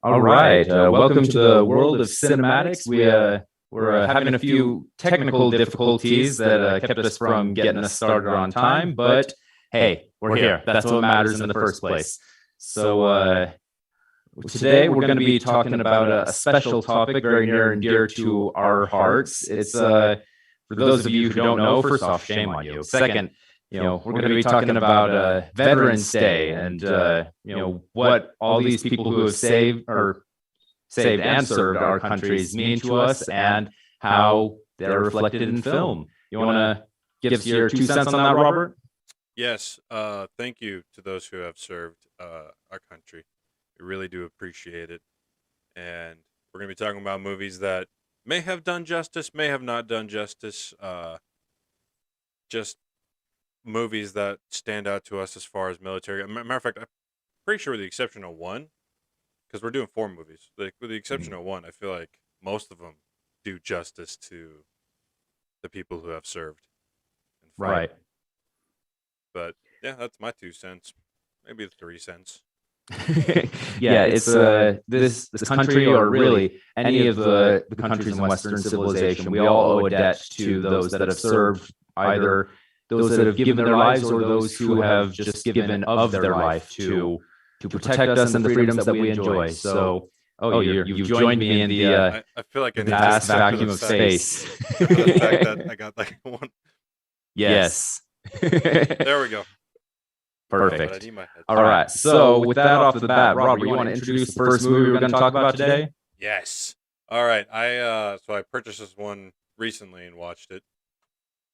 All right. Welcome to the world of cinematics. We're having a few technical difficulties that kept us from getting us started on time, but hey, we're here. That's what matters in the first place. So today we're going to be talking about a special topic very near and dear to our hearts. It's for those of you who don't know, first off, shame on you. Second, we're going to be talking about Veterans Day and what all these people who have saved and served our countries mean to us and how they're reflected in film. You want to give us your 2 cents on that, Robert? Yes. Thank you to those who have served our country. We really do appreciate it. And we're going to be talking about movies that may have done justice, may have not done justice. Just movies that stand out to us as far as military. Matter of fact, I'm pretty sure with the exception of one, because we're doing 4 movies. Like with the exception of one, I feel like most of them do justice to the people who have served. Right. But yeah, that's my 2 cents. Maybe 3 cents. Yeah, it's this country, or really any of the countries in Western civilization, we all owe a debt to those that have served, either those that have given their lives or those who have just given of their life to protect us and the freedoms that we enjoy. So, you've joined me in the I feel like I need vast to vacuum of space. for the fact that I got like one. Yes. There we go. But I Perfect. need my head. All right. So with that off the bat, Robert, you want to introduce the first movie we're going to talk about today? Yes. All right. I purchased this one recently and watched it.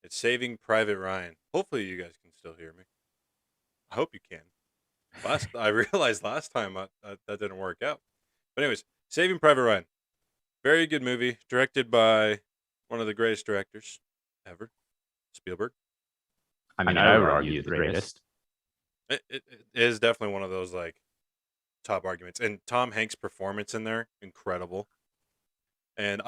It's Saving Private Ryan. Hopefully you guys can still hear me. I hope you can. I realized last time that didn't work out. But anyways, Saving Private Ryan. Very good movie, directed by one of the greatest directors ever, Spielberg. I mean, I would argue the greatest. It is definitely one of those like top arguments. And Tom Hanks' performance in there, incredible. And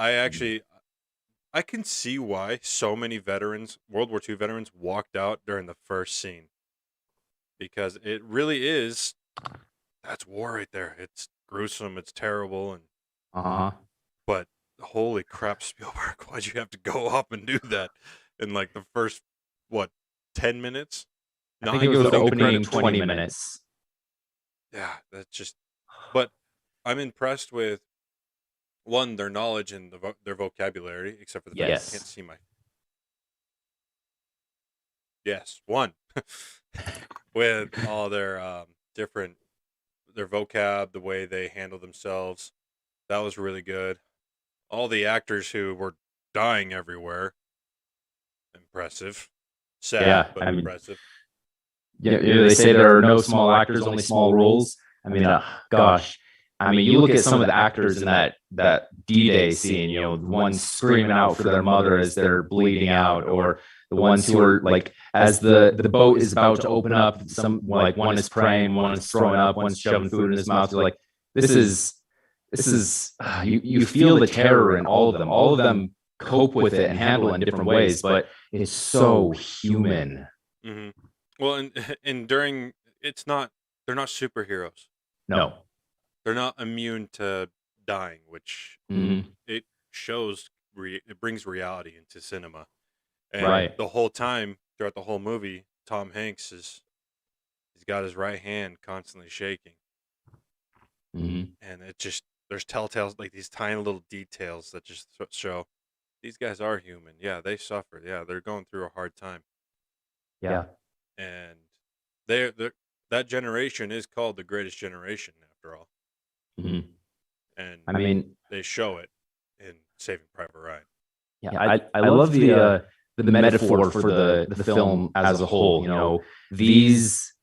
I can see why so many veterans, World War II veterans, walked out during the first scene. Because it really is, that's war right there. It's gruesome, it's terrible, and but holy crap, Spielberg, why'd you have to go up and do that in like the first 10 minutes? I think it was the opening 20 minutes. Yeah, that's just. But I'm impressed with one, their knowledge and their vocabulary, except for the fact I can't see my. Yes, one. With all their different their vocab, the way they handle themselves, that was really good. All the actors who were dying everywhere, impressive. Sad, but impressive. Yeah, they say there are no small actors, only small roles. I mean, gosh. I mean, you look at some of the actors in that D-Day scene, the ones screaming out for their mother as they're bleeding out, or the ones who are like, as the boat is about to open up, one is praying, one is throwing up, one's shoving food in his mouth. They're like, this is you feel the terror in all of them. All of them cope with it and handle it in different ways, but it's so human. Mm-hmm. Well, and during they're not superheroes. No, they're not immune to dying, which it shows. It brings reality into cinema, and the whole time throughout the whole movie, Tom Hanks he's got his right hand constantly shaking, and it just there's telltales, like these tiny little details that just show these guys are human. Yeah, they suffered. Yeah, they're going through a hard time. Yeah. And that generation is called the greatest generation, after all. And I mean, they show it in Saving Private Ryan. Yeah, I love the metaphor for the film as a whole. These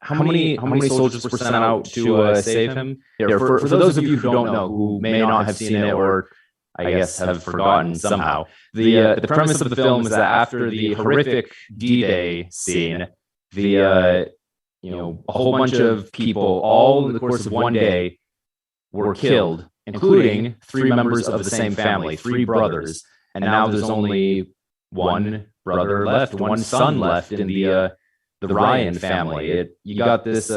how many soldiers were sent out to save him? For those of you who don't know, who may not have seen it, or I guess have forgotten somehow, the premise of the film is that after the horrific D-Day scene, a whole bunch of people, all in the course of one day, were killed, including 3 members of the same family, 3 brothers, and now there's only one brother left, one son left in the Ryan family. You got this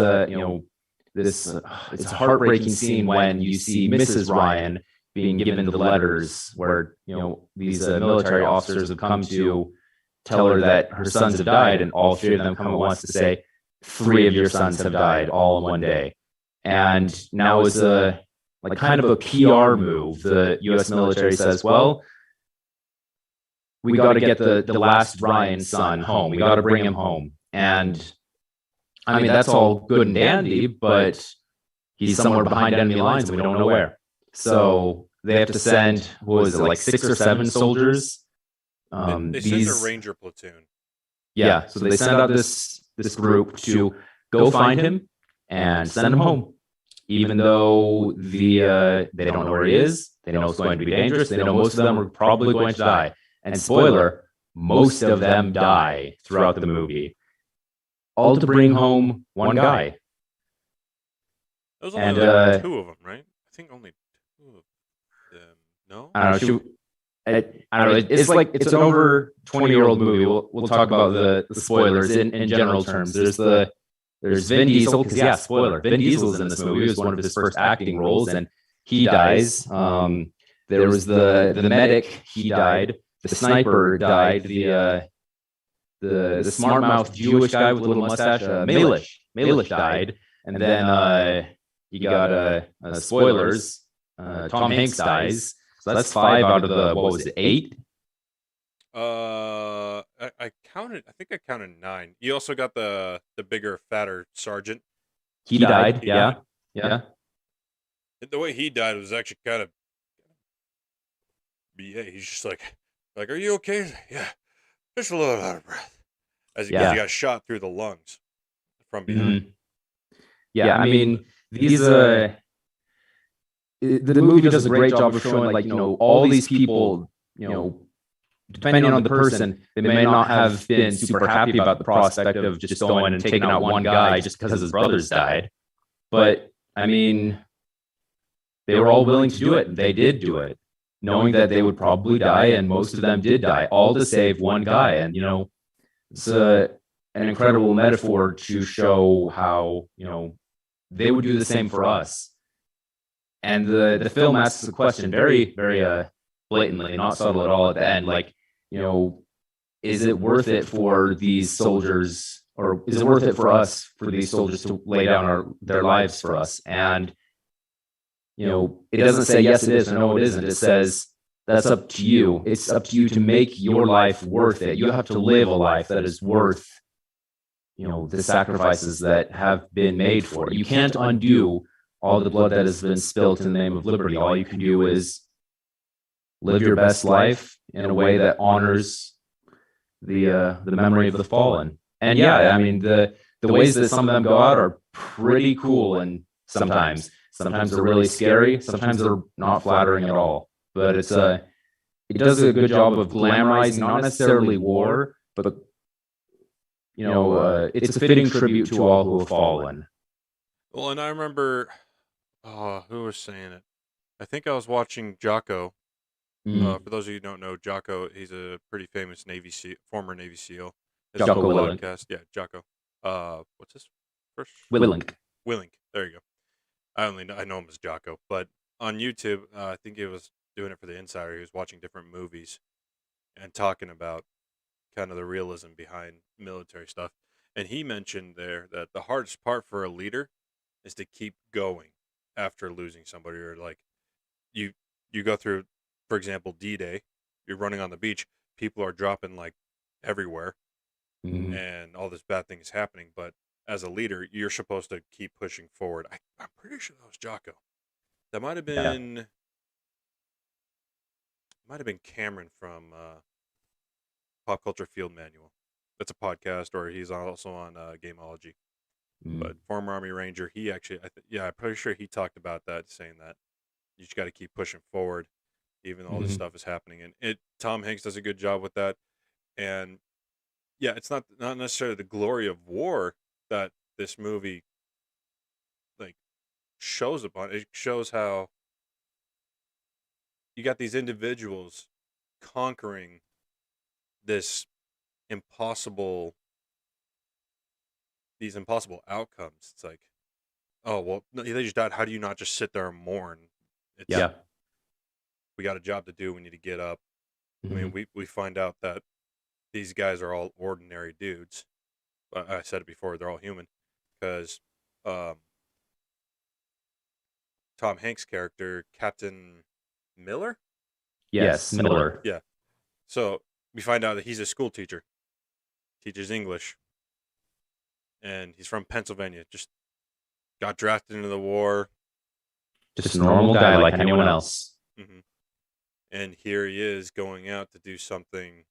this it's a heartbreaking scene when you see Mrs. Ryan being given the letters where these military officers have come to tell her that her sons have died, and all three of them come at once to say, three of your sons have died all in one day. And now as a like kind of a PR move, the U.S. military says, well, we got to get the last Ryan son home. We got to bring him home. And I mean, that's all good and dandy, but he's somewhere behind enemy lines and we don't know where. So they have to send, what was it, like 6 or 7 soldiers? They send a ranger platoon. Yeah, so they send out this group to go find him and send him home. Even though they don't know where he is, they know it's going to be dangerous, they know most of them are probably going to die. And spoiler, most of them die throughout the movie. All to bring home one guy. There was only like 2 of them, right? I think only 2 of them. No? I don't know. I don't know. It's like it's an over 20-year-old movie. We'll talk about the spoilers in general terms. There's Vin Diesel, because spoiler, Vin Diesel is in this movie. It was one of his first acting roles, and he dies. There was the medic, he died. The sniper died. The smart mouth Jewish guy with a little mustache, Malish died. And then you got spoilers. Tom Hanks dies. So that's 5 out of the, what was it, 8? I counted. I think I counted 9. You also got the bigger, fatter sergeant. He died. Yeah. The way he died was actually kind of. Yeah, he's just like, are you okay? Yeah, just a little out of breath. As he got shot through the lungs from behind. Mm-hmm. Yeah, I mean these. The movie does a great job of showing, like, all these people, depending on the person, they may not have been super happy about the prospect of just going and taking out one guy just because his brothers died. But I mean, they were all willing to do it. They did do it, knowing that they would probably die, and most of them did die, all to save one guy. And it's an incredible metaphor to show how they would do the same for us. And the film asks the question very, very blatantly, not subtle at all at the end, like, is it worth it for these soldiers, or is it worth it for us, for these soldiers to lay down their lives for us? And it doesn't say yes it is or no it isn't. It says that's up to you. It's up to you to make your life worth it. You have to live a life that is worth the sacrifices that have been made for it. You can't undo all the blood that has been spilled in the name of liberty. All you can do is live your best life in a way that honors the memory of the fallen. And I mean, the ways that some of them go out are pretty cool, and sometimes they're really scary, sometimes they're not flattering at all. But it does a good job of glamorizing not necessarily war, but it's a fitting tribute to all who have fallen. Well, and I remember, who was saying it? I think I was watching Jocko. For those of you who don't know, Jocko, he's a pretty famous former Navy SEAL. Jocko Willink. Podcast. Yeah, Jocko. What's his first? Willink. There you go. I know him as Jocko, but on YouTube, I think he was doing it for the Insider. He was watching different movies and talking about kind of the realism behind military stuff. And he mentioned there that the hardest part for a leader is to keep going after losing somebody, or like you go through, for example, D-Day, you're running on the beach, people are dropping like everywhere, and all this bad thing is happening. But as a leader, you're supposed to keep pushing forward. I'm pretty sure that was Jocko. That might have been Cameron from Pop Culture Field Manual. That's a podcast, or he's also on Gameology. But former Army Ranger, he actually, I'm pretty sure he talked about that, saying that you just got to keep pushing forward, even though all this stuff is happening. And Tom Hanks does a good job with that. And yeah, it's not necessarily the glory of war that this movie like shows upon. It shows how you got these individuals conquering these impossible outcomes. It's like, oh well, no, they just died. How do you not just sit there and mourn? It's Yeah. we got a job to do. We need to get up. I Mhm. mean, we find out that these guys are all ordinary dudes. I said it before; they're all human because um, Tom Hanks' character, Captain Miller. Yes, Miller. Yeah. So we find out that he's a school teacher, teaches English, and he's from Pennsylvania. Just got drafted into the war. Just a normal guy like anyone else. hmm And here he is going out to do something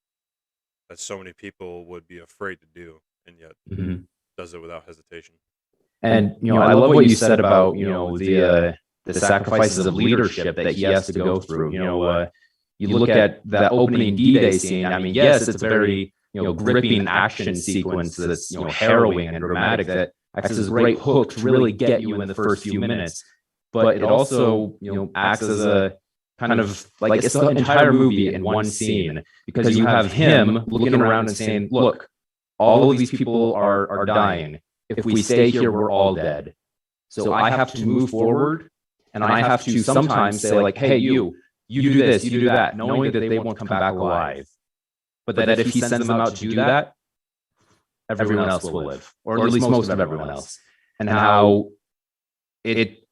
that so many people would be afraid to do, and yet Mhm. does it without hesitation. And I love what you said about the sacrifices of leadership that he has to go through. You look at that opening D-Day scene. I mean, yes, it's a very gripping action sequence that's harrowing and dramatic that acts as a great hook to really get you in the first few minutes. But it also acts as a kind of like it's the entire movie in one scene, because you have him looking around and saying, "Look, all of these people are dying. If we stay here, we're all dead. So I have to move forward, and I have to sometimes say, like, hey, you do this, you do that, knowing that they won't come back alive. But that if he sends them out to do that, everyone else will live, or at least most of everyone else." And how it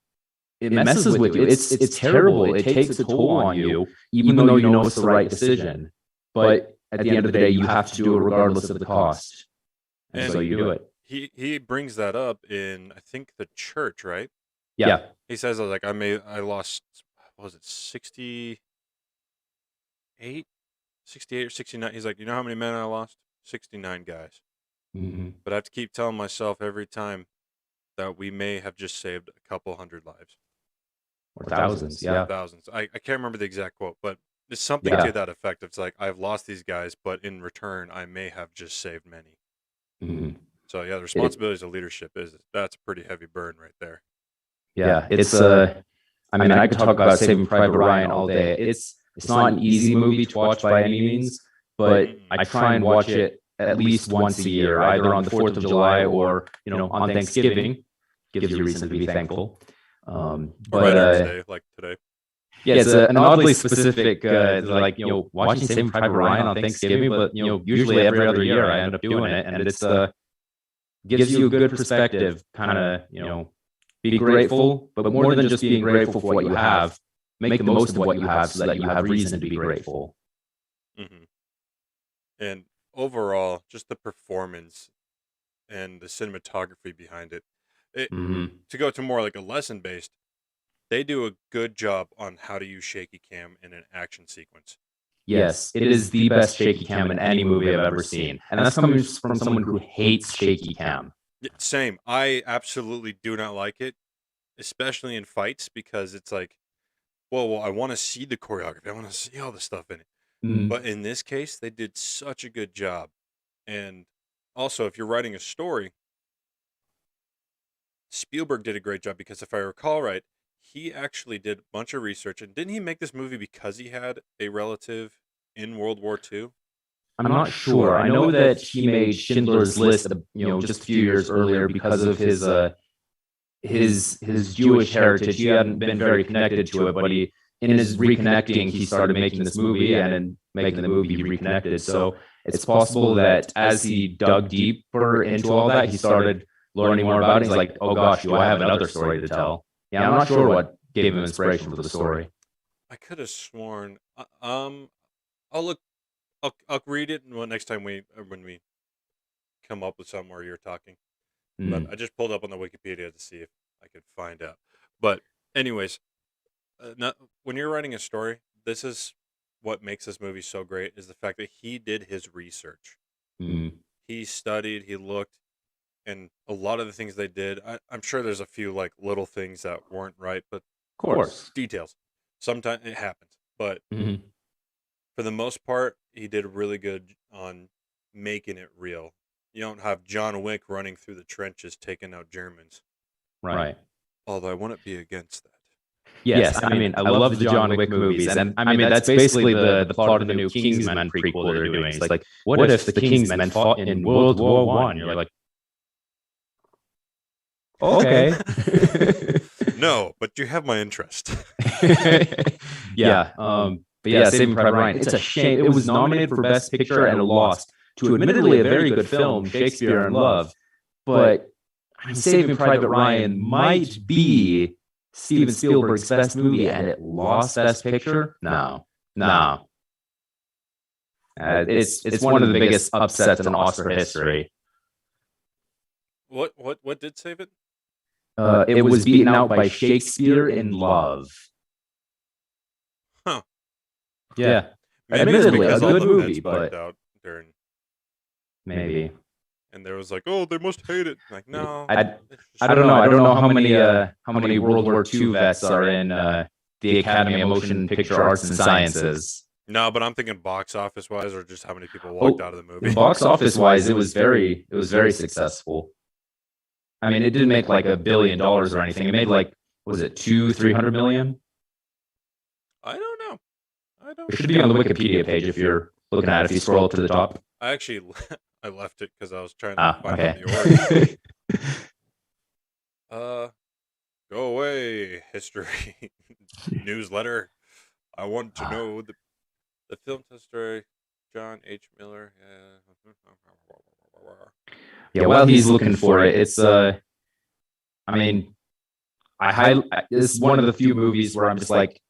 messes with you. It's terrible. It takes a toll on you, even though you know it's the right decision. But at the end of the day, you have to do it regardless of the cost. And so you do it. He brings that up in, I think, the church, right? Yeah. He says like I lost, what was it, 68 or 69. He's like, you know how many men I lost? 69 guys. Mm-hmm. But I have to keep telling myself every time that we may have just saved a couple hundred lives. Or thousands, yeah. Thousands. I can't remember the exact quote, but it's something to that effect. It's like, I've lost these guys, but in return, I may have just saved many. Mm-hmm. So yeah, the responsibilities of leadership that's a pretty heavy burden right there. Yeah, it's I mean, I could talk about Saving Private Ryan all day. It's not an easy movie to watch by any means, but I try and watch it at least once a year, either on the 4th of July or on Thanksgiving. Gives you a reason to be thankful. But Day, like today. Yeah, it's an oddly specific, like watching Saving Private Ryan on Thanksgiving, but usually every other year I end up doing it, and it's gives you a good perspective, kind of be grateful, but more than just being grateful for what you have, make the most of what you have so that you have reason to be grateful. Mm-hmm. And overall, just the performance and the cinematography behind it, to go to more like a lesson based, they do a good job on how to use shaky cam in an action sequence. Yes, it is the best shaky cam in any movie I've ever seen. And that's coming from someone who hates shaky cam. Same. I absolutely do not like it, especially in fights, because it's like, well, I want to see the choreography. I want to see all the stuff in it. But in this case, they did such a good job. And also, if you're writing a story, Spielberg did a great job, because if I recall right, he actually did a bunch of research. And didn't he make this movie because he had a relative in World War II? I'm not sure. I know that he made Schindler's List, just a few years earlier because of his Jewish heritage. He hadn't been very connected to it, but in his reconnecting, he started making this movie, and in making the movie, he reconnected. So it's possible that as he dug deeper into all that, he started learning more about it. He's like, oh gosh, do I have another story to tell? Yeah, I'm not sure what gave him inspiration for the story. I could have sworn. I'll look. I'll read it next time when we come up with something where you're talking. But I just pulled up on the Wikipedia to see if I could find out. But anyways, when you're writing a story, this is what makes this movie so great, is the fact that he did his research. He studied, he looked, and a lot of the things they did, I'm sure there's a few like little things that weren't right, but of course, details. Sometimes it happens, but for the most part, he did really good on making it real. You don't have John Wick running through the trenches taking out Germans. Right. Although I wouldn't be against that. Yes, I mean, I love the John Wick movies, and I mean, that's basically the plot of the new Kingsman prequel they're doing. It's like, what if the Kingsmen fought in World War I? You're like, Okay. No, but you have my interest. Yeah. But yeah, Saving Private Ryan. It's a shame. It was nominated for Best Picture and it lost to admittedly a very good film, Shakespeare in Love. But I mean, Saving Private Ryan might be Steven Spielberg's best movie, and it lost Best Picture. No. It's one of the biggest upsets in Oscar history. What did save it? It was beaten out by Shakespeare in Love. Huh. Yeah. Maybe Admittedly, it's a because all good the movie, vets wiped but out during, maybe. and there was like, oh, they must hate it. Like, no, I don't know. I don't know how many World War II vets are in the Academy of Motion Picture Arts and Sciences. No, but I'm thinking box office wise, or just how many people walked out of the movie. Box office wise, it was very successful. I mean, it didn't make like $1 billion or anything. It made like, was it 200-300 million? I don't know. It should be on the Wikipedia page if you're looking at it. If you scroll up to the top. I actually I left it because I was trying to find out the origin. Go away, history newsletter. I want to know the film history. John H. Miller. Yeah, while he's looking for it, it's I mean, this is one of the few movies where I'm just like,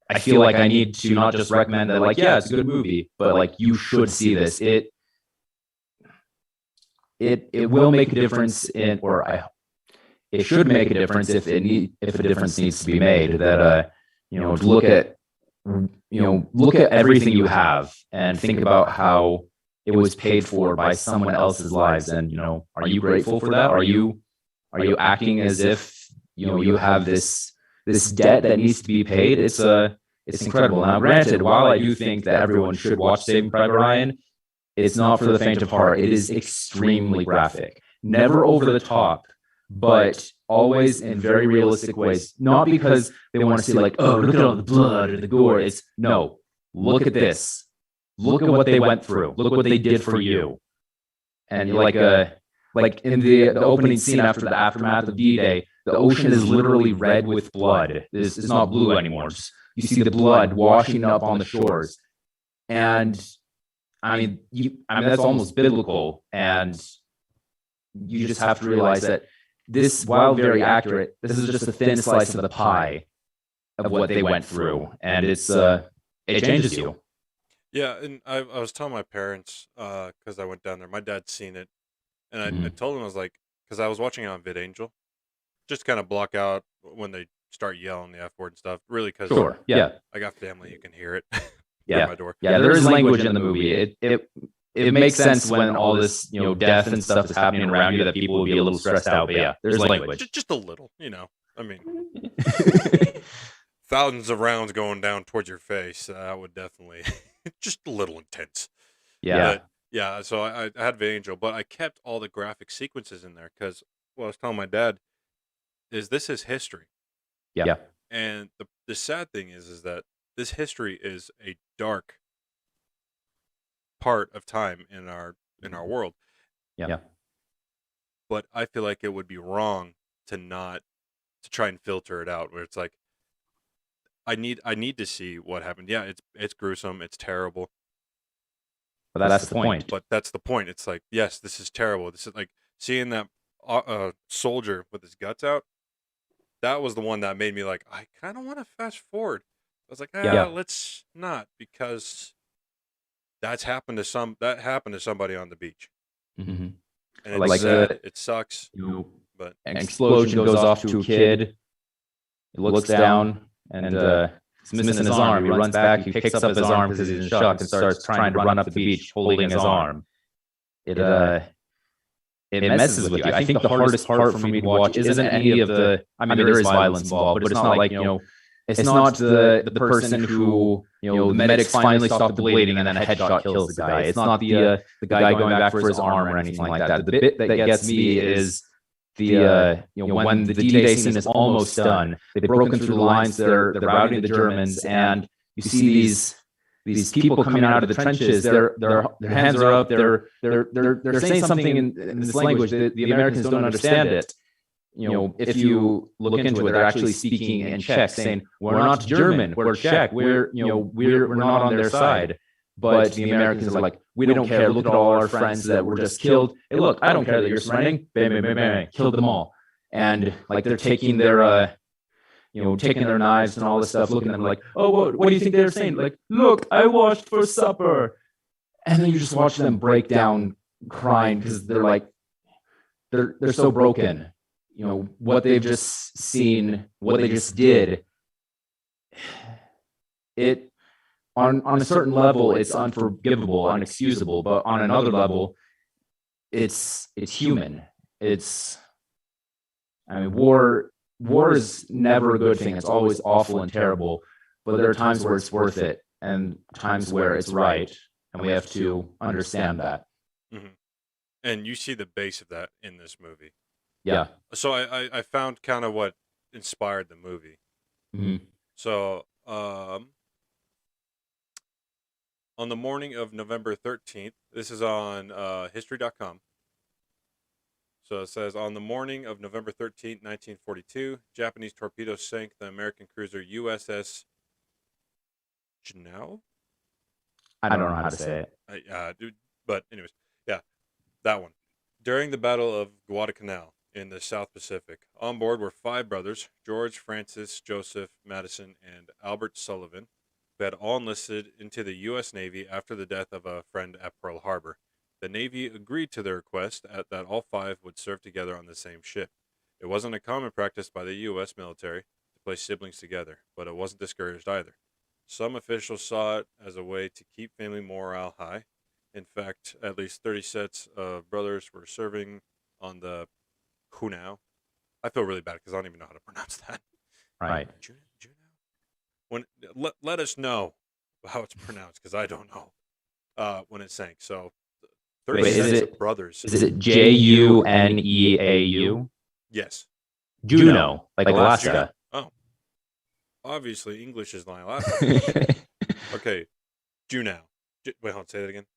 I feel like I need to not just recommend that, like, yeah, it's a good movie, but like you should see this. It will make a difference it should make a difference if a difference needs to be made. That look at everything you have and think about how it was paid for by someone else's lives, and are you grateful for that? Are you acting as if you have this debt that needs to be paid? It's incredible. Now, granted, while I do think that everyone should watch Saving Private Ryan, it's not for the faint of heart. It is extremely graphic, never over the top, but always in very realistic ways. Not because they want to see like, oh, look at all the blood or the gore. It's no, look at this. Look at what they went through. Look what they did for you. And like in the opening scene after the aftermath of D-Day, the ocean is literally red with blood. It's not blue anymore. You see the blood washing up on the shores. And I mean, that's almost biblical. And you just have to realize that this, while very accurate, this is just a thin slice of the pie of what they went through. And it changes you. Yeah, and I was telling my parents, because I went down there. My dad's seen it. And I told him, I was like, because I was watching it on VidAngel, just kind of block out when they start yelling the F word and stuff. Really, because I got family, you can hear it. Yeah, my door. Yeah, there is language in the movie. It makes sense when all this death and stuff is happening around you that people will be a little stressed out. But yeah, there's language. Just a little, I mean, thousands of rounds going down towards your face. That would definitely just a little intense. Yeah. But, yeah, so I had VidAngel, but I kept all the graphic sequences in there because what I was telling my dad is this is history. Yeah. And the sad thing is that this history is a dark part of time in our world. Yeah. But I feel like it would be wrong to try and filter it out, where it's like I need to see what happened. Yeah, it's gruesome, it's terrible. But that's the point. But that's the point. It's like, yes, this is terrible. This is like seeing that soldier with his guts out. That was the one that made me like, I kind of want to fast forward. I was like, let's not, because that happened to somebody on the beach. Mm-hmm. And it's sad. It sucks. But an explosion goes off to a kid. He looks down and he's missing his arm. He runs back. He picks up his arm because he's in shock and starts trying to run up the beach holding his arm. It messes with you. I think the hardest part for me to watch isn't any of the. I mean, there is violence involved, but it's not like it's not the person who the medics finally stop the bleeding and then a headshot kills the guy. It's not the guy going back for his arm or anything like that. The bit that gets me is when the D-Day scene is almost done. They've broken through the lines. They're routing the Germans, and you see these people coming out of the trenches. Their hands are up. They're saying something in this language that the Americans don't understand it. if you look into it, they're actually speaking in Czech, saying we're not German, we're Czech, we're not on their side. But the Americans are like, we don't care. Look at all our friends that were just killed. Hey, look, I don't care that you're surrendering. Bam, bam, bam, bam, killed them all. And like they're taking their taking their knives and all this stuff, looking at them like, oh, what do you think they're saying? Like, look, I washed for supper. And then you just watch them break down crying because they're like, they're so broken. What they've just seen, what they just did, it on a certain level, it's unforgivable, unexcusable, but on another level, it's human. War is never a good thing. It's always awful and terrible, but there are times where it's worth it and times where it's right, and we have to understand that. Mm-hmm. And you see the base of that in this movie. Yeah. So I found kind of what inspired the movie. Mm-hmm. So on the morning of November 13th, this is on history.com. So it says, on the morning of November 13th, 1942, Japanese torpedoes sank the American cruiser USS Juneau? I don't know how to say it. But anyways, yeah, that one. During the Battle of Guadalcanal in the South Pacific, on board were 5 brothers, George, Francis, Joseph, Madison, and Albert Sullivan, who had all enlisted into the U.S. Navy after the death of a friend at Pearl Harbor. The Navy agreed to their request that all 5 would serve together on the same ship. It wasn't a common practice by the U.S. military to place siblings together, but it wasn't discouraged either. Some officials saw it as a way to keep family morale high. In fact, at least 30 sets of brothers were serving on the Juneau. I feel really bad because I don't even know how to pronounce that. Right. Juneau? Let us know how it's pronounced because I don't know when it sank. So 30 sets of brothers. Is it Juneau? Yes. Juneau, like Alaska. Oh. Obviously, English is not Alaska. Okay. Juneau. Wait, hold on. Say that again.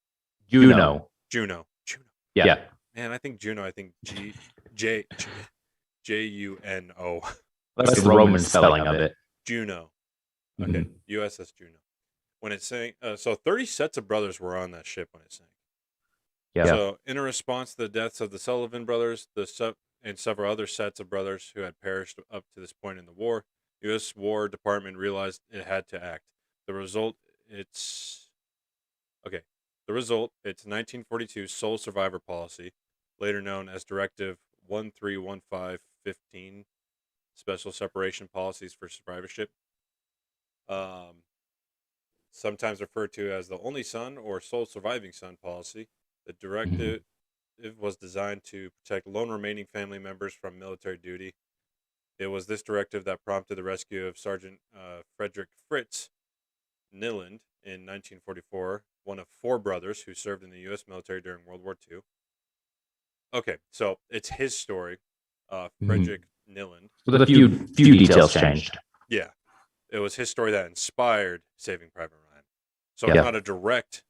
Juneau. Yeah. Man, I think Juneau. I think Juno. That's the Roman spelling of it. Juneau. Okay. USS Juneau. When it sank, so 30 sets of brothers were on that ship when it sank. Yeah. So, in a response to the deaths of the Sullivan brothers, and several other sets of brothers who had perished up to this point in the war, the U.S. War Department realized it had to act. The result, its 1942 sole survivor policy, later known as Directive 131515, Special Separation Policies for Survivorship, sometimes referred to as the only son or sole surviving son policy. The directive was designed to protect lone remaining family members from military duty. It was this directive that prompted the rescue of Sergeant Frederick Fritz Niland in 1944, one of 4 brothers who served in the U.S. military during World War II. Okay, so it's his story, Frederick Niland. With a few details changed. Yeah, it was his story that inspired Saving Private Ryan. So it's not a direct,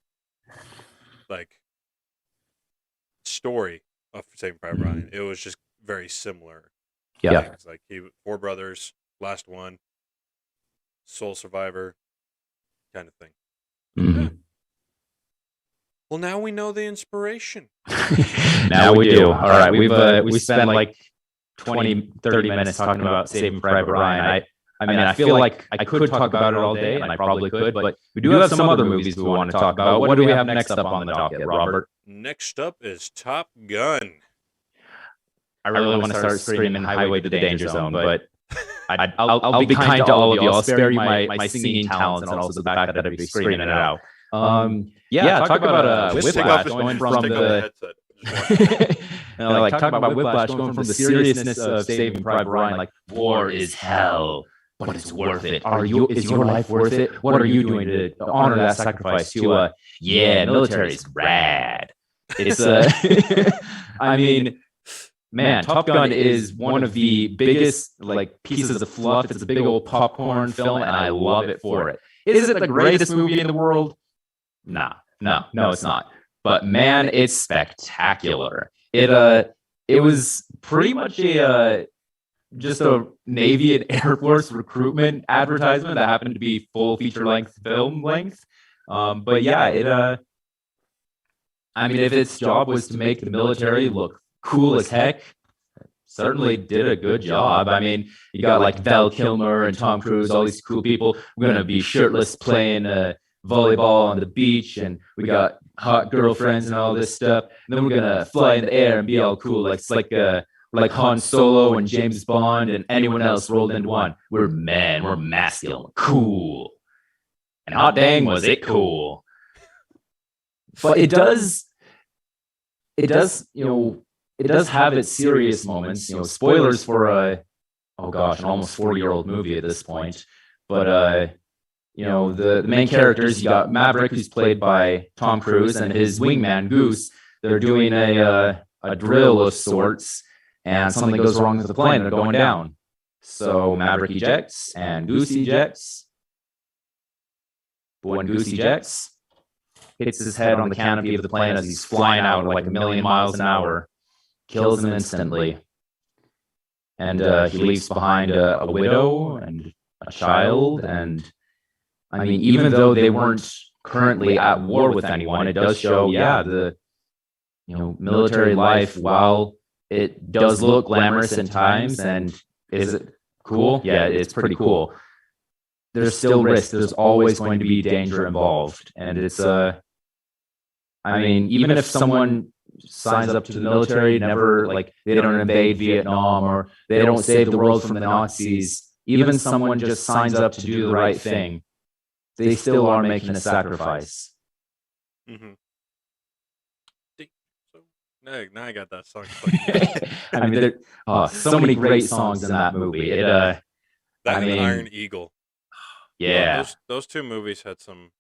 story of Saving Private Ryan. It was just very similar. Yeah. Things. Like 4 brothers, last one, sole survivor, kind of thing. Yeah. Well, now we know the inspiration. Now we do. All right, we spent like 20, 30 minutes talking about Saving Private Ryan. I feel like I could talk about it all day, and I probably could, but we do have some other movies we want to talk about. What do we have next up on the docket, Robert? Next up is Top Gun. I really want to start screaming Highway to the Danger Zone, but I'll be kind to all of you. I'll spare you my singing talents and also the fact that I'd be screaming it out. Talk about Whiplash going from the talk about Whiplash going from the seriousness of Saving Private Ryan, like war is hell, but it's worth it. Is your life worth it? What are you doing to honor that sacrifice? To military is rad. It's man, Top Gun is one of the biggest pieces of fluff. It's a big old popcorn film, and I love it for it. Is it the greatest movie in the world? No, it's not. But man, it's spectacular. It was pretty much a just a Navy and Air Force recruitment advertisement that happened to be full feature length film length. But yeah, I mean, if its job was to make the military look cool as heck, certainly did a good job. I mean, you got like Val Kilmer and Tom Cruise, all these cool people. We're gonna be shirtless playing volleyball on the beach, and we got hot girlfriends and all this stuff. And then we're gonna fly in the air and be all cool, like Han Solo and James Bond and anyone else rolled into one. We're men, we're masculine, cool, and hot dang was it cool. But it does, it does have its serious moments. Spoilers for an almost 40-year-old movie at this point. But the main characters, you got Maverick, who's played by Tom Cruise, and his wingman Goose. They're doing a drill of sorts, and something goes wrong with the plane. They're going down. So Maverick ejects, and Goose ejects. But when Goose ejects, hits his head on the canopy of the plane as he's flying out like a million miles an hour. Kills him instantly. And he leaves behind a widow and a child. And I mean, even though they weren't currently at war with anyone, it does show, the military life, while it does look glamorous in times, and is it cool? Yeah, it's pretty cool. There's still risk. There's always going to be danger involved. And it's, I mean, even if someone signs up to the military, they don't invade Vietnam or they don't save the world from the Nazis, even someone just signs up to do the right thing, they still are making a sacrifice. Mm-hmm. Now I got that song. I mean, there are so many great songs in that movie. Iron Eagle. Yeah. Those two movies had some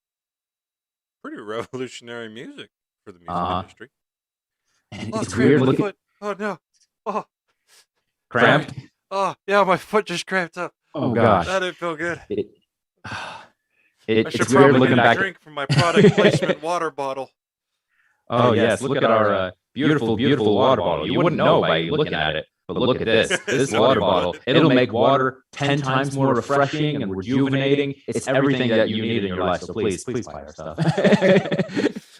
pretty revolutionary music for the music industry. And it's weird looking. Foot. Oh no! Oh, cramped. Oh yeah, my foot just cramped up. Oh gosh, that didn't feel good. I should probably get a drink from my product placement water bottle. Oh yes, look at our beautiful water bottle. You wouldn't know by looking at it, but look at this. This water bottle. It'll make water 10 times more refreshing and rejuvenating. It's everything that you need in your life. So please buy our stuff.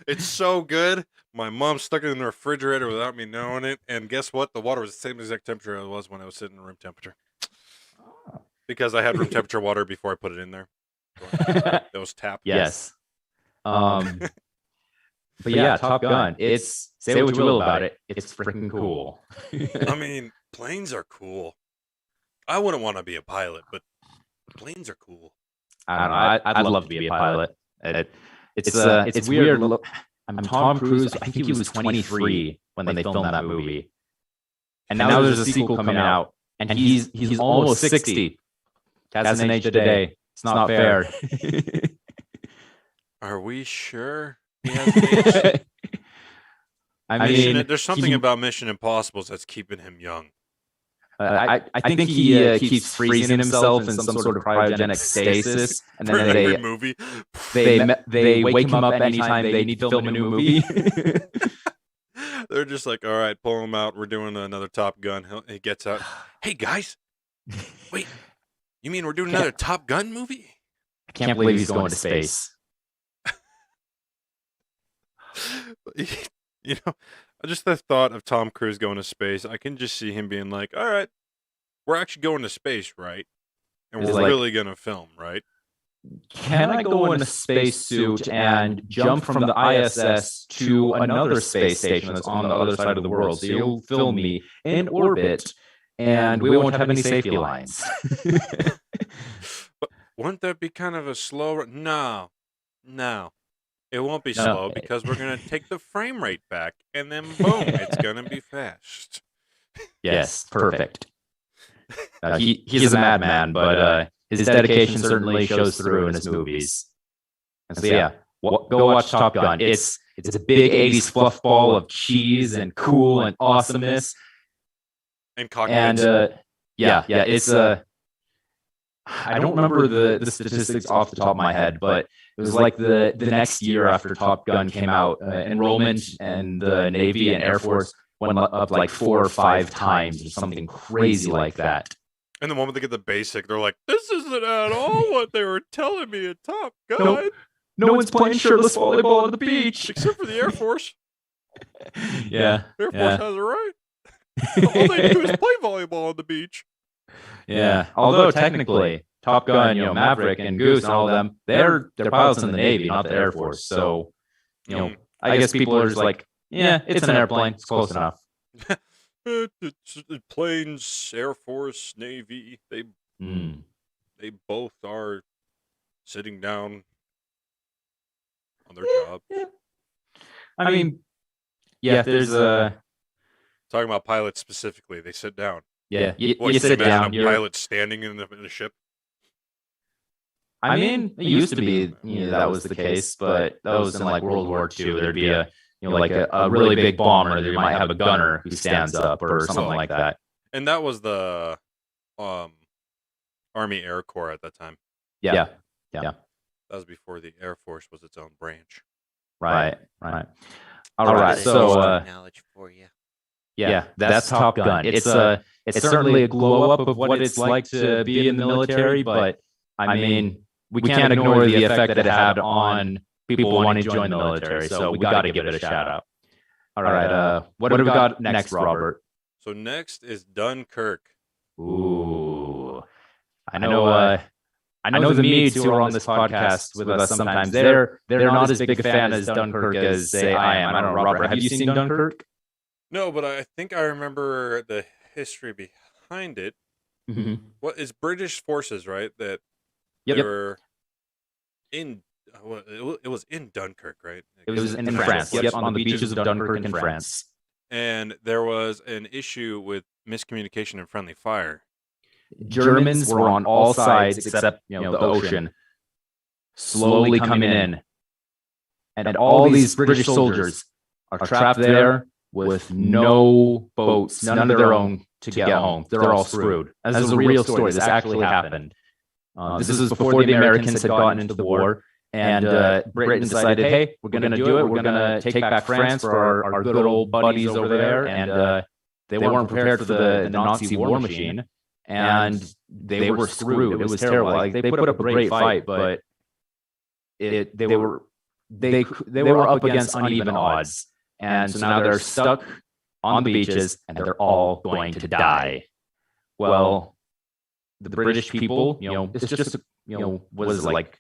It's so good. My mom stuck it in the refrigerator without me knowing it, and guess what? The water was the same exact temperature it was when I was sitting in room temperature. Because I had room temperature water before I put it in there. That was tap. Yes. But yeah, Top Gun. It's, say what you will about it, it's freaking cool. I mean, planes are cool. I wouldn't want to be a pilot, but planes are cool. I don't know. I'd love to be a pilot. It's weird. I'm Tom Cruise. I think he was 23 when they filmed that movie. And now there's a sequel coming out, and he's almost 60. Has an age today. It's not fair. Are we sure he has an age? I mean, there's something about Mission Impossible that's keeping him young. I think he keeps freezing himself in some sort of cryogenic stasis, and then they wake him up anytime they need to film a new movie. They're just like, all right, pull him out. We're doing another Top Gun. He gets out. Hey guys, wait, you mean we're doing another Top Gun movie? I can't believe he's going to space. Just the thought of Tom Cruise going to space, I can just see him being like, all right, we're actually going to space, right? And we're really going to film, right? Can I go in a spacesuit and jump from the ISS to another space station that's on the other side of the world? So you'll film me in orbit, and we won't have any safety lines. But wouldn't that be kind of a slow... No. It won't be slow because we're going to take the frame rate back, and then boom, it's going to be fast. Yes, perfect. He's a madman, but his dedication certainly shows through in his movies. And so go watch Top Gun. It's a big 80s fluff ball of cheese and cool and awesomeness. And cockpits. And it's I don't remember the statistics off the top of my head, but it was like the next year after Top Gun came out, enrollment in the Navy and Air Force went up like 4 or 5 times or something crazy like that. And the moment they get the basic, they're like, "This isn't at all what they were telling me at Top Gun." Nope. No one's playing shirtless volleyball on the beach. Except for the Air Force. Yeah. Air Force has it right. All they do is play volleyball on the beach. Yeah. Although technically, Top Gun, Maverick and Goose and all of them, they're pilots in the Navy, not the Air Force. So, I guess people are just like, yeah, it's an airplane. It's close enough. It's planes, Air Force, Navy. They both are sitting down on their job. Yeah. I mean, yeah, there's a... Talking about pilots specifically, they sit down. Yeah, You sit down. A pilot standing in a ship? I mean, it used to be that was the case, but that was in like World War II. There'd be a really big bomber. There might have a gunner who stands up or something like that. And that was the Army Air Corps at that time. Yeah. That was before the Air Force was its own branch. Right. All right. So knowledge for you. Yeah, that's Top Gun. It's certainly a glow up of what it's like to be in the military, but I mean, we can't ignore the effect that it had on people wanting to join the military. So we got to give it a shout out. All right. What do we got next, Robert? So next is Dunkirk. Ooh, I know the Meads who are on this podcast with us sometimes. They're not as big a fan as Dunkirk as say I am. I don't know, Robert. Have you seen Dunkirk? No, but I think I remember the history behind it. Mm-hmm. What is British forces, right? That Yep. they were in. It was in Dunkirk, right? It was in France. Yep, on the beaches of Dunkirk in France. And there was an issue with miscommunication and friendly fire. Germans were on all sides except the ocean, slowly coming in, and all these British soldiers are trapped there with no boats, none of their own to get home. They're all screwed. This is a real story. This actually happened. This is before the Americans had gotten into the war, and Britain decided, hey, we're going to do it. We're going to take back France for our good old buddies over there. And they weren't prepared for the Nazi war machine, and they were screwed. It was terrible. Like, they put up a great fight, but they were up against uneven odds. And so now they're stuck on the beaches, and they're all going to die. Well, the British people, it's just, what is it, like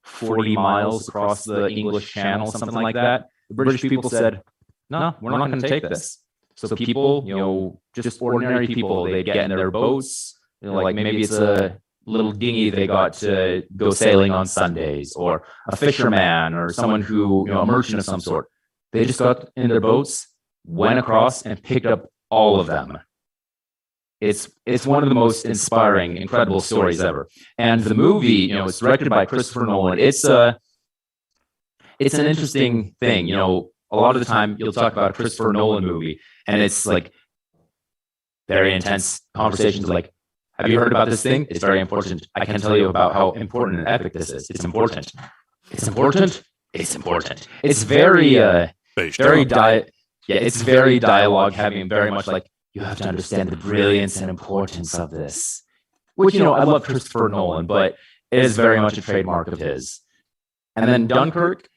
40 miles across the English Channel, something like that. The British people said, no, we're not going to take this. So people, just ordinary people, they get in their boats, like maybe it's a little dinghy they got to go sailing on Sundays, or a fisherman, or someone who, a merchant of some sort. They just got in their boats, went across, and picked up all of them. It's one of the most inspiring, incredible stories ever. And the movie, it's directed by Christopher Nolan. It's an interesting thing. A lot of the time you'll talk about a Christopher Nolan movie, and it's like very intense conversations. Like, have you heard about this thing? It's very important. I can tell you about how important and epic this is. It's important. It's important. It's important. It's very it's very dialogue heavy, and very much like, you have to understand the brilliance and importance of this. Which, I love Christopher Nolan, but it is very much a trademark of his. And then Dunkirk,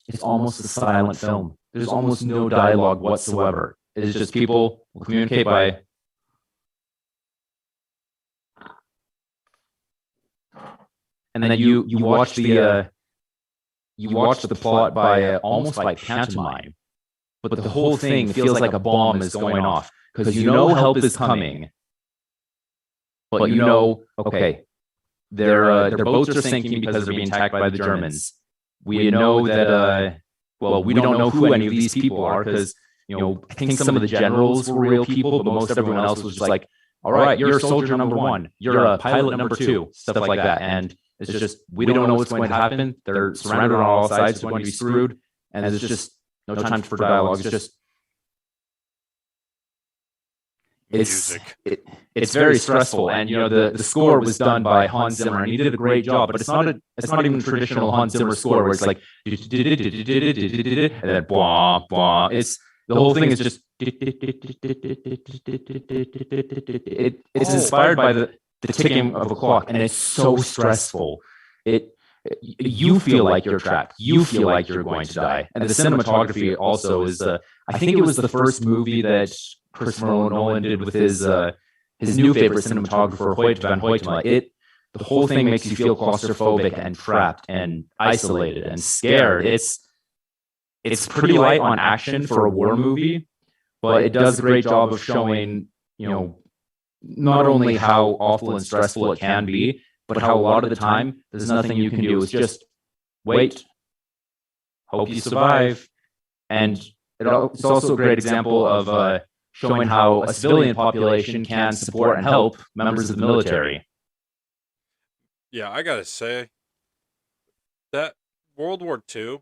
it's almost a silent film. There's almost no dialogue whatsoever. It is just people will communicate by... And then you watch the plot by almost by pantomime. But the whole thing feels like a bomb is going off, because help is coming. But okay, their boats are sinking because they're being attacked by the Germans. We know that, we don't know who any of these people are, because, I think some of the generals were real people, but most everyone else was just like, all right, you're soldier number one, you're a pilot number two, stuff like that. And it's just, we don't know what's going to happen. They're surrounded on all sides, they're going to be screwed, and there's just no time for dialogue. It's just, it's very stressful. And the score was done by Hans Zimmer, and he did a great job. But it's not even traditional Hans Zimmer score where it's like and then blah blah. The whole thing is just It's inspired by the ticking of a clock, and it's so stressful. You feel like you're trapped. You feel like you're going to die. And the cinematography also is. I think it was the first movie that Christopher Nolan did with his new favorite cinematographer, Hoyt van Hoytema. The whole thing makes you feel claustrophobic and trapped and isolated and scared. It's pretty light on action for a war movie, but it does a great job of showing, not only how awful and stressful it can be, but how a lot of the time there's nothing you can do. It's just wait, hope you survive. And it's also a great example of showing how a civilian population can support and help members of the military. Yeah, I gotta say that World War II,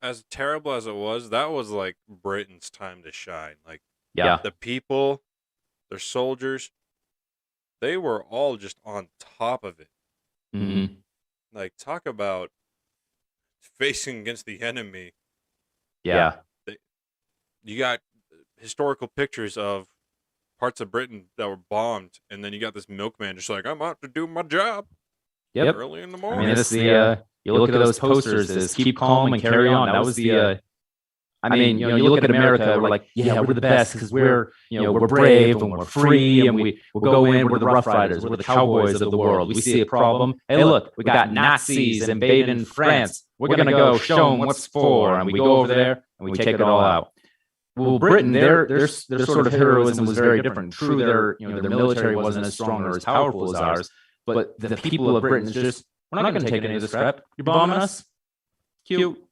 as terrible as it was, that was like Britain's time to shine. Like, the people, their soldiers, they were all just on top of it. Mm-hmm. Like, talk about facing against the enemy. Yeah. You got historical pictures of parts of Britain that were bombed, and then you got this milkman just like, I'm out to do my job. Yep. Early in the I morning. mean, it's you look at those posters as keep calm and carry on. That was the I mean, you look at America, we're like, yeah, we're the best because we're brave and we're free and we'll go in, we're the Rough Riders, we're the cowboys of the world. We see a problem. Hey, look, we got Nazis invading France. We're going to go show them what's for. And we go over there and we take it all out. Well, Britain, their sort of heroism was very different. True, their military wasn't as strong or as powerful as ours, but the people of Britain is just, we're not going to take any of this crap. You're bombing us? Cute.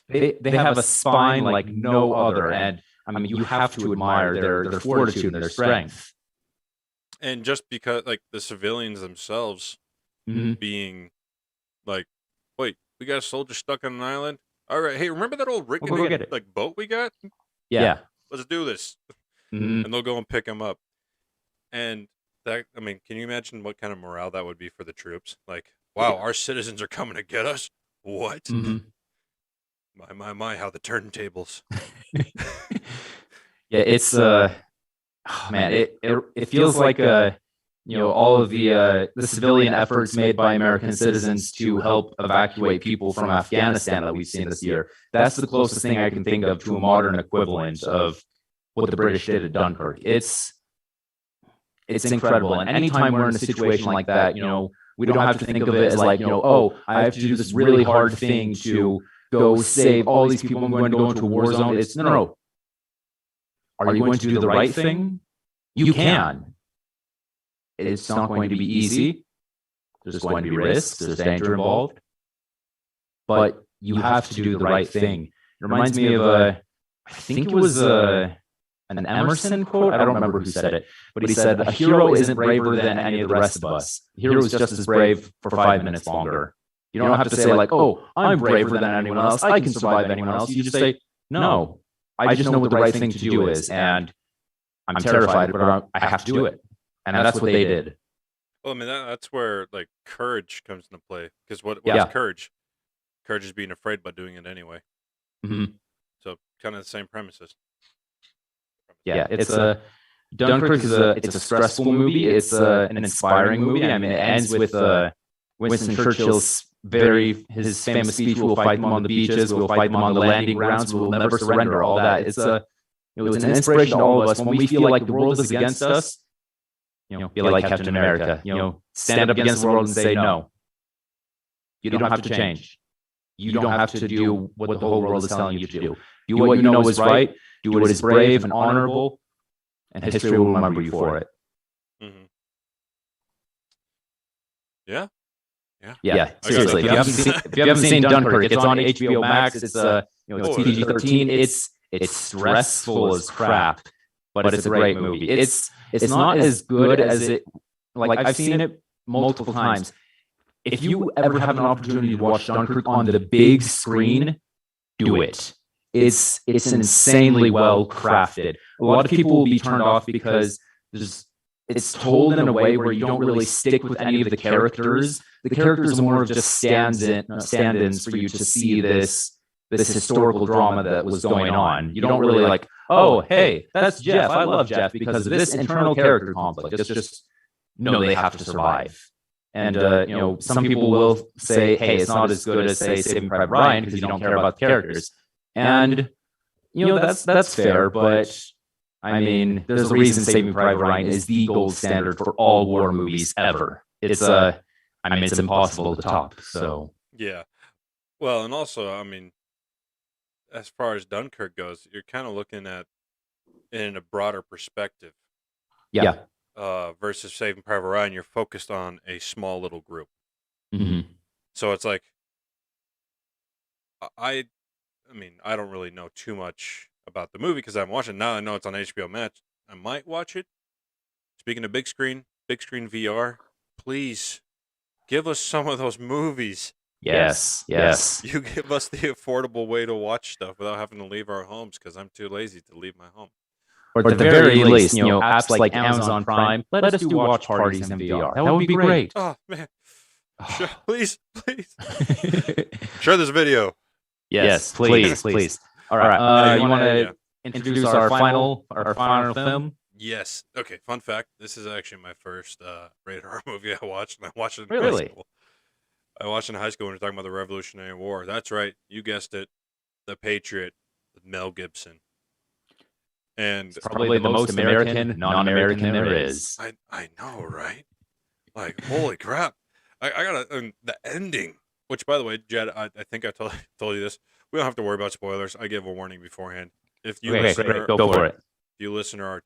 They have a spine like no other, and I mean, you have to admire their fortitude and their strength. And just because, like, the civilians themselves being like, wait, we got a soldier stuck on an island? All right, hey, remember that old Rick boat we got? Yeah. Let's do this. And they'll go and pick him up. And that, I mean, can you imagine what kind of morale that would be for the troops? Like, wow, our citizens are coming to get us? What? My, how the turntables. Yeah, it's man, it feels like all of the civilian efforts made by American citizens to help evacuate people from Afghanistan that we've seen this year. That's the closest thing I can think of to a modern equivalent of what the British did at Dunkirk. It's incredible, and anytime we're in a situation like that, we don't have to think of it as like, oh, I have to do this really hard thing to go save all these people. I'm going to go into a war zone. It's no. Are you going to do the right thing? You can. It's not going to be easy. There's going to be risks. There's danger involved. But you have to do the right thing. It reminds me of I think it was an Emerson quote. I don't remember who said it, but he said, "A hero isn't braver than any of the rest of us. A hero is just as brave for 5 minutes longer." You don't have to say like, "Oh, I'm braver than anyone else. I can survive anyone else." You just say, "No, I just know what the right thing to do is, and I'm terrified, but I have to do it." And that's what they did. Well, I mean, that's where like courage comes into play. Because what is courage? Courage is being afraid but doing it anyway. So kind of the same premises. Yeah, it's Dunkirk is a stressful movie. It's an inspiring movie. I mean, it ends with Winston Churchill's his famous speech: "We'll fight them on the beaches. We'll fight them on the landing grounds. We'll never surrender." All that. It's an inspiration to all of us when we feel like the world is against us. Be like Captain America. Stand up against the world and say no. You don't have to change. You don't have to do what the whole world is telling you to do. Do what you know is right. Do what is brave and honorable, and history will remember you for it. Yeah. Seriously, if you haven't seen Dunkirk, it's on HBO Max. It's it's PG-13. It's stressful as crap, but it's a great movie. It's not as good as it. Like I've seen it multiple times. If you ever have an opportunity to watch Dunkirk on the big screen, do it. It's insanely well crafted. A lot of people will be turned off because it's told in a way where you don't really stick with any of the characters. The characters are more of just stand-ins for you to see this this historical drama that was going on. You don't really like, oh, hey, that's Jeff. I love Jeff because of this internal character conflict. It's just no, they have to survive. And some people will say, hey, it's not as good as say Saving Private Ryan because you don't care about the characters. And that's fair, but I mean, there's a reason Saving Private Ryan is the gold standard for all war movies ever. It's it's impossible to top. So Yeah. Well, and also, I mean, as far as Dunkirk goes, you're kind of looking at it in a broader perspective. yeah. Versus Saving Private Ryan, you're focused on a small little group. Mm-hmm. So it's like, I mean, I don't really know too much about the movie because I haven't watched it. Now I know it's on HBO Max. I might watch it. Speaking of big screen VR, please give us some of those movies. Yes. You give us the affordable way to watch stuff without having to leave our homes because I'm too lazy to leave my home. Or at the very least, apps like Amazon Prime, let us do watch parties in VR. That would be great. Oh, man. Please. Share this video. Yes, please. All right. You want to introduce our final film? Yes. Okay, fun fact. This is actually my first rated R movie I watched, and I watched it in Really? high school. I watched it in high school when we were talking about the Revolutionary War. That's right. You guessed it. The Patriot with Mel Gibson. And it's probably the most American non-American there is. I know, right? Like, holy crap. I gotta, the ending, which, by the way, Jed, I think I told you this. We don't have to worry about spoilers. I give a warning beforehand. If you listener, go for it. If you listener are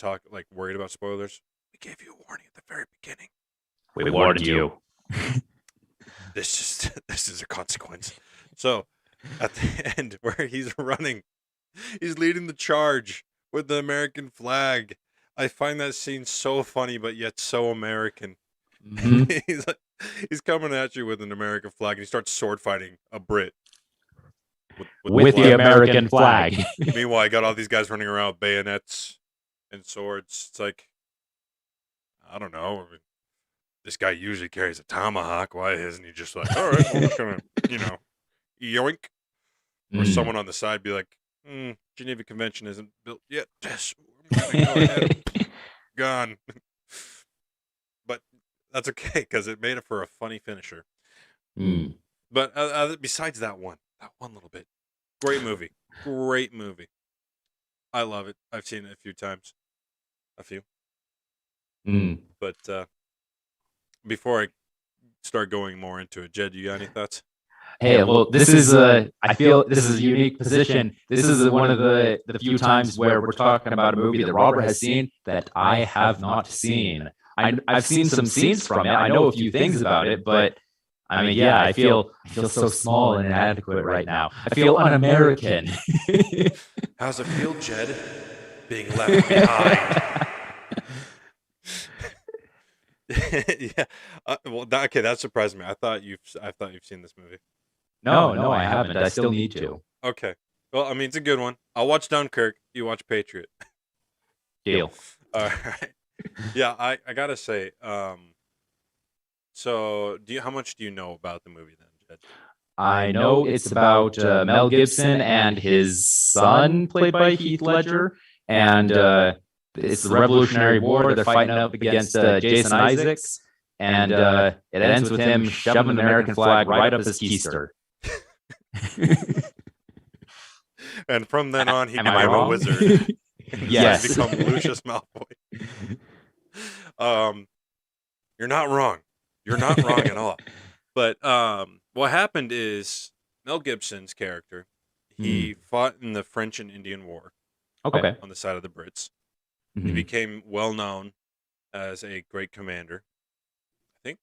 worried about spoilers, we gave you a warning at the very beginning. We warned you. This is a consequence. So, at the end, where he's running, he's leading the charge with the American flag. I find that scene so funny, but yet so American. Mm-hmm. He's coming at you with an American flag, and he starts sword fighting a Brit with the American flag. Meanwhile, I got all these guys running around with bayonets and swords. It's like, I don't know. I mean, this guy usually carries a tomahawk. Why isn't he just like, all right, well, we're just gonna, yoink? Or someone on the side be like, Geneva Convention isn't built yet. Yes, I'm gonna go ahead. Gone. But that's okay because it made it for a funny finisher. But besides that one little bit, great movie. I love it. I've seen it a few times. But before I start going more into it, Jed, you got any thoughts? Hey, well, this is I feel this is a unique position. This is one of the few times where we're talking about a movie that Robert has seen that I have not seen. I've seen some scenes from it. I know a few things about it, but I mean, yeah, I feel so small and inadequate right now. I feel un-American. How's it feel, Jed, being left behind? Yeah. Okay, that surprised me. I thought you've seen this movie. No, I haven't. I still need to. Okay. Well, I mean, it's a good one. I'll watch Dunkirk. You watch Patriot. Deal. All right. Yeah, I gotta say. So, how much do you know about the movie then, Jed? I know it's about Mel Gibson and his son, played by Heath Ledger, and it's the Revolutionary War. They're fighting up against Jason Isaacs, and it ends with him shoving the American flag right up his keister. And from then on, he became a wizard. Yes, he become Lucius Malfoy. You're not wrong. You're not wrong at all. But what happened is Mel Gibson's character, he fought in the French and Indian War. Okay. On the side of the Brits. He became well known as a great commander. I think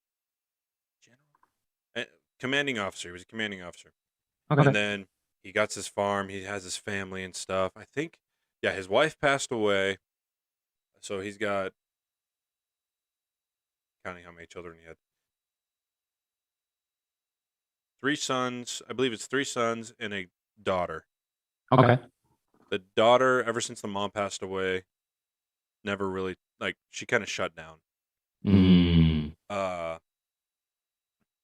commanding officer. He was a commanding officer. Okay. And then he got his farm. He has his family and stuff. I think, his wife passed away. So he's got, counting how many children he had. 3 sons. I believe it's 3 sons and a daughter. Okay. The daughter, ever since the mom passed away, never really, she kind of shut down.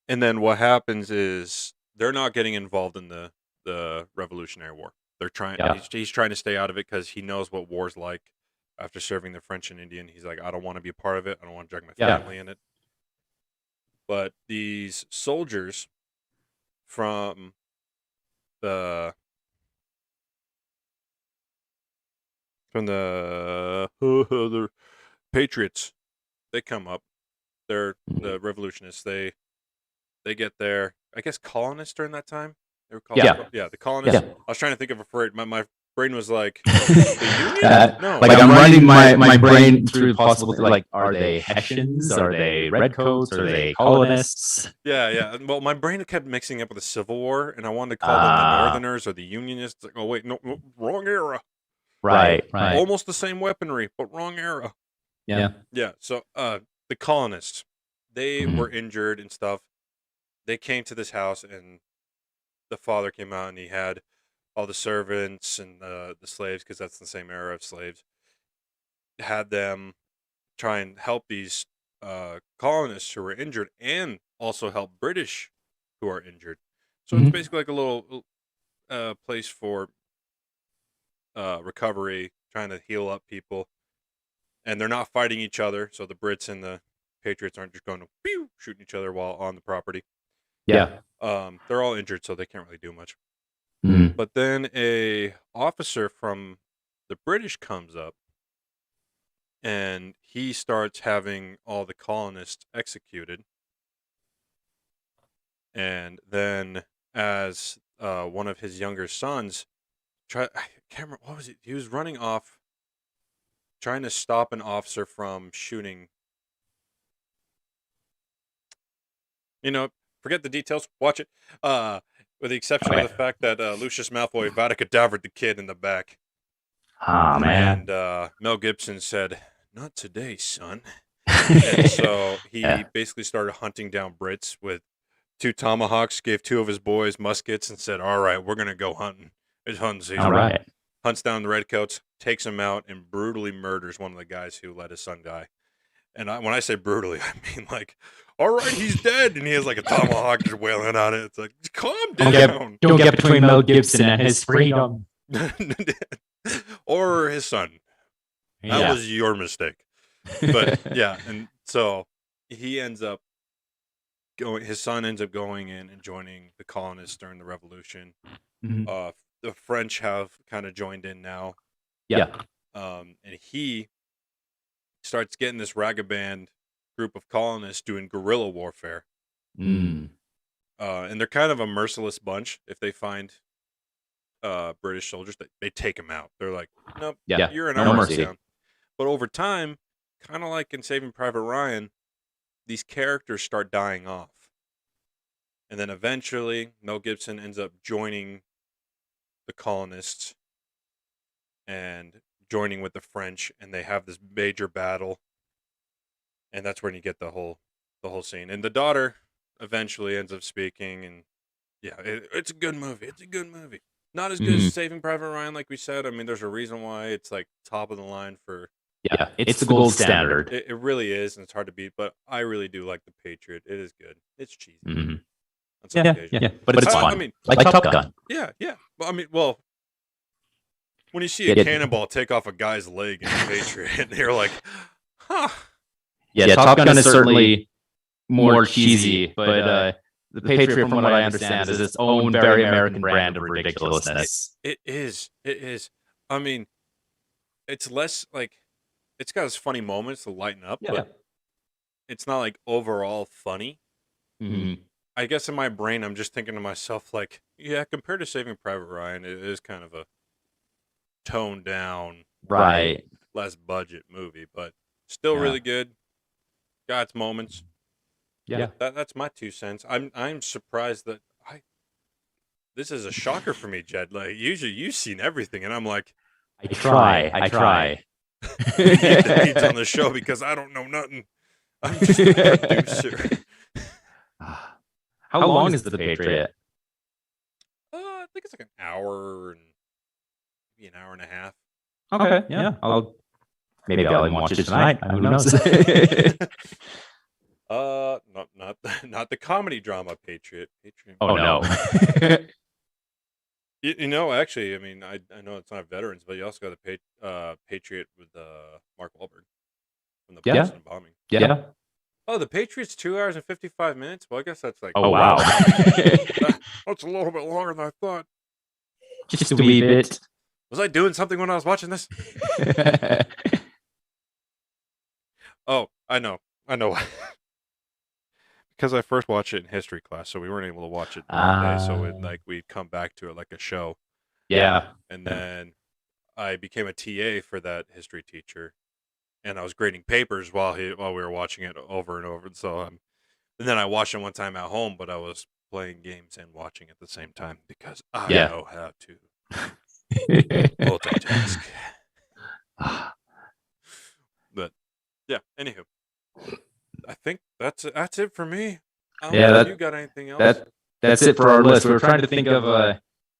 And then what happens is they're not getting involved in the the Revolutionary War. They're trying. Yeah. He's trying to stay out of it because he knows what war's like. After serving the French and Indian, he's like, I don't want to be a part of it. I don't want to drag my Yeah. family in it. But these soldiers from the the Patriots, they come up. They're the revolutionists. They get there. I guess colonists during that time. They were called. Yeah. The colonists. Yeah. I was trying to think of a phrase. My brain was like, the Union? No. Like I'm running my brain through possible, like, are they Hessians? Are they Redcoats? Are they colonists? Yeah. Well, my brain kept mixing up with the Civil War, and I wanted to call them the Northerners or the Unionists. Like, oh wait, no, wrong era. Right. Almost the same weaponry, but wrong era. Yeah. So, the colonists, they were injured and stuff. They came to this house, and the father came out, and he had all the servants and the slaves, because that's the same era of slaves. Had them try and help these colonists who were injured, and also help British who are injured. So it's basically like a little place for recovery, trying to heal up people. And they're not fighting each other, so the Brits and the Patriots aren't just going to pew, shooting each other while on the property. Yeah. They're all injured, so they can't really do much. Mm. But then a officer from the British comes up, and he starts having all the colonists executed. And then, as one of his younger sons, I can't remember, what was it? He was running off, trying to stop an officer from shooting. Forget the details. Watch it. With the exception of the fact that Lucius Malfoy Vada cadavered the kid in the back. Oh man. And Mel Gibson said, "Not today, son." And so he basically started hunting down Brits with 2 tomahawks, gave 2 of his boys muskets, and said, "All right, we're gonna go hunting. It's hunting season." All right. Hunts down the redcoats, takes him out, and brutally murders one of the guys who let his son die. And when I say brutally, I mean like, all right, he's dead, and he has like a tomahawk just wailing on it. It's like, calm down. Don't get between Mel Gibson and his freedom. Or his son. That was your mistake. But yeah, and so he ends up going. His son ends up going in and joining the colonists during the Revolution. The French have kind of joined in now. Yeah. And he starts getting this ragaband group of colonists doing guerrilla warfare. And they're kind of a merciless bunch. If they find British soldiers, they take them out. They're like, nope, you're in our mercy. But over time, kind of like in Saving Private Ryan, these characters start dying off. And then eventually, Mel Gibson ends up joining the colonists and joining with the French, and they have this major battle. And that's when you get the whole scene. And the daughter eventually ends up speaking, and it's a good movie. It's a good movie. Not as good as Saving Private Ryan, like we said. I mean, there's a reason why it's like top of the line for. Yeah, it's the gold standard. It really is, and it's hard to beat. But I really do like The Patriot. It is good. It's cheesy. Yeah. But it's fun. I mean, like Top Gun. Yeah. Well, when you see a cannonball take off a guy's leg in The Patriot, and you're like, huh. Yeah, Top Gun is certainly more cheesy, but The Patriot, from what I understand, is its own very American brand of ridiculousness. It is. I mean, it's less like, it's got its funny moments to lighten up, but it's not like overall funny. I guess in my brain, I'm just thinking to myself, like, yeah, compared to Saving Private Ryan, it is kind of a toned down, less budget movie, but still really good. Got its moments. Yeah, that's my 2 cents. I'm surprised that this is a shocker for me, Jed. Like, usually you've seen everything, and I'm like, I try. The beats on the show because I don't know nothing. I'm just a producer. How long is The Patriot? I think it's like an hour and maybe an hour and a half. Okay, yeah. Maybe I'll even watch it tonight. Who knows? Not the comedy drama Patriot. Oh no. Actually, I mean, I know it's not veterans, but you also got the Patriot with Mark Wahlberg from the Yeah. Boston bombing. Yeah. Oh, the Patriot's 2 hours and 55 minutes. Well, I guess that's like, Oh wow. that's a little bit longer than I thought. Just a wee bit. Was I doing something when I was watching this? Oh, I know. Because I first watched it in history class, so we weren't able to watch it one day. So we'd come back to it like a show. Yeah. And then I became a TA for that history teacher, and I was grading papers while we were watching it over and over. So and then I watched it one time at home, but I was playing games and watching at the same time because I know how to multitask. But yeah, anywho, I think that's it for me. I don't know if you got anything else? That's it for our list. We were trying to think of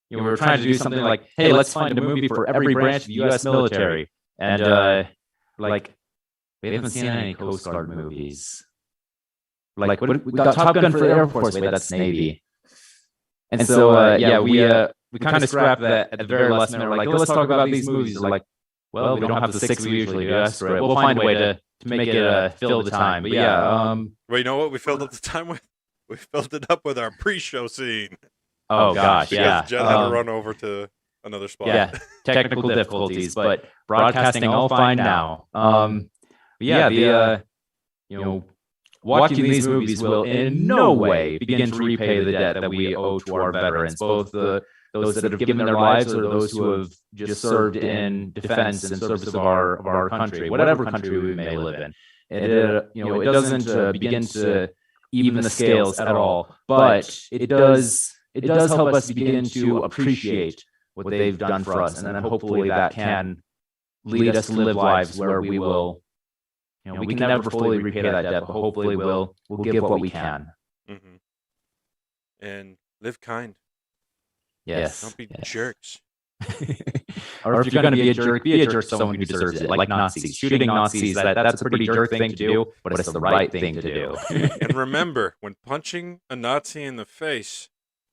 we were trying to do something like, hey, let's find a movie for every branch of the U.S. military, and we haven't seen any Coast Guard movies. Like we got Top Gun for the Air Force, wait, that's Navy. And so we kind of scrapped that at the very last minute. We're like, let's talk about these movies. We're like, well, we don't have the 6 we usually do. That's right. We'll find a way to make it fill the time. But yeah, well, you know what we filled up the time with? We filled it up with our pre-show scene. Oh gosh, because Jed had to run over to another spot. Yeah, technical difficulties, but broadcasting all fine now. Watching these movies will in no way begin to repay the debt that we owe to our veterans, both those that have given their lives or those who have just served in defense and service of our country, whatever country we may live in. It doesn't begin to even the scales at all, but it does help us begin to appreciate what they've done for us, and then hopefully that can lead us to live lives where we will. We can never fully repay that debt, but hopefully we'll give what we can. Mm-hmm. And live kind. Yes. Don't be jerks. Or if you're going to be a jerk to someone who deserves it, like Nazis. Shooting Nazis, that's a pretty jerk thing to do, but it's the right thing to do. And remember, when punching a Nazi in the face,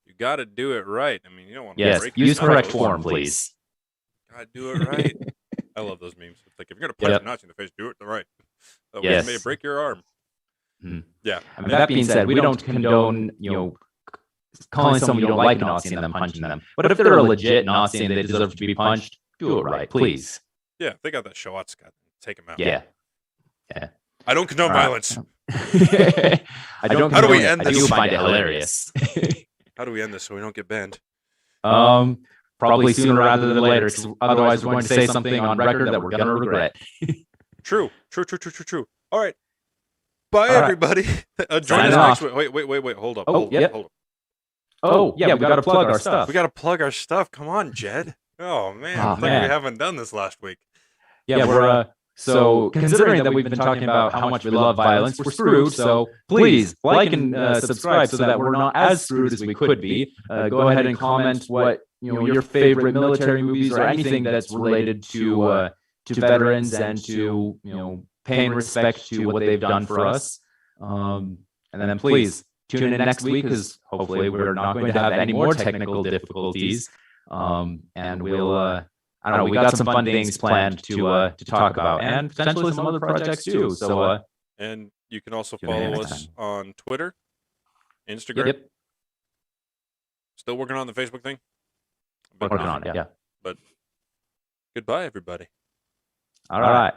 you got to do it right. I mean, you don't want to break use correct form, please. Got to do it right. I love those memes. It's like, if you're going to punch a Nazi in the face, do it the right. Yes. May break your arm. Yeah. I mean, that being said, we don't condone, calling someone you don't like a Nazi and then punching them. But if they're a legit Nazi and they deserve to be punched, do it right, please. Yeah, if they got that Shoat Scott, take them out. Yeah. I don't condone violence. I don't. How do we end this? I do find it hilarious. How do we end this so we don't get banned? Probably sooner rather than later. Otherwise, we're going to say something on record that we're going to regret. True. All right. Bye, everybody. Join us next week. Wait. Hold up. Hold up. Oh, yeah, we got to plug our stuff. We got to plug our stuff. Come on, Jed. Oh, man. I think we haven't done this last week. Yeah, we're... So, considering that we've been talking about how much we love violence, we're screwed. So, please like and subscribe so that we're not as screwed as we could be. Go ahead and comment what your favorite military movies or anything that's related to veterans and to paying respect to what they've done for us. And then please tune in next week, because hopefully we're not going to have any more technical difficulties. And we'll. I don't know. We got some fun things planned to talk about, and potentially some other projects too. So, and you can also follow us on Twitter, Instagram. Yep. Still working on the Facebook thing. Working on it, yeah. But goodbye, everybody. All right.